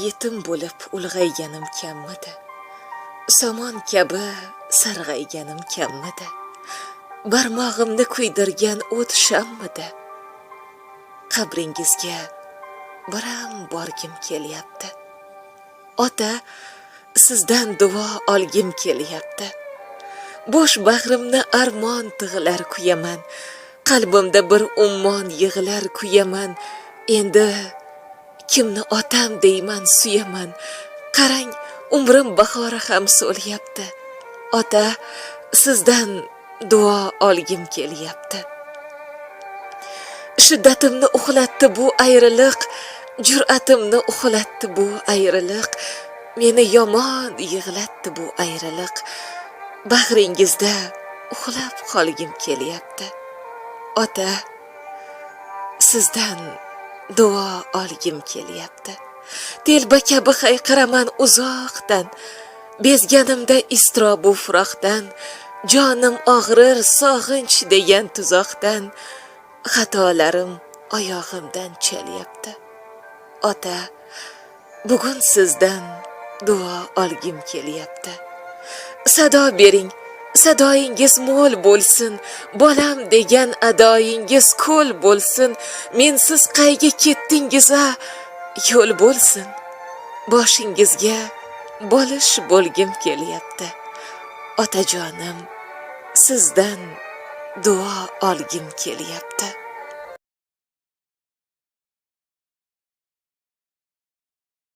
yetim bo'lib ulg'ayganim kammidi? Somon kabi sarg'ayganim kammidi? Barmog'imni kuydirgan o't shammidi? Qabringizga biram borgim kelyapti. Ota, sizdan duo olgim kelyapti. Bo'sh bag'rimni armon tig'lar kuyaman. Qalbimda bir ummon yig'lar kuyaman. Endi kimni otam deyman, suyaman. Qarang, umrim bahori ham so'lyapti. Ota, sizdan duo olgim kelyapti. Shiddatimni uxlatdi bu ayriliq, jur'atimni uxlatdi bu ayriliq. Meni yomon yig'latdi bu ayriliq. Bag'ringizda uxlab qolgim kelyapti. Ota, sizdan duo olgim kelyapti. Telba kabi hayqiraman uzoqdan, bezganimda iztirobu furoqdan, jonim og'rir sog'inch degan tuzoqdan, xatolarim oyog'imdan chalyapti. Ota, bugun sizdan duo olgim kelyapti. Sado bering, sadoyingiz mo'l bo'lsin, bolam degan adoyingiz ko'l bo'lsin, mensiz qayga ketdingiz a, yo'l bo'lsin. Boshingizga bolish bo'lgim kelyapti. Otajonim, sizdan duo olgim kelyapti.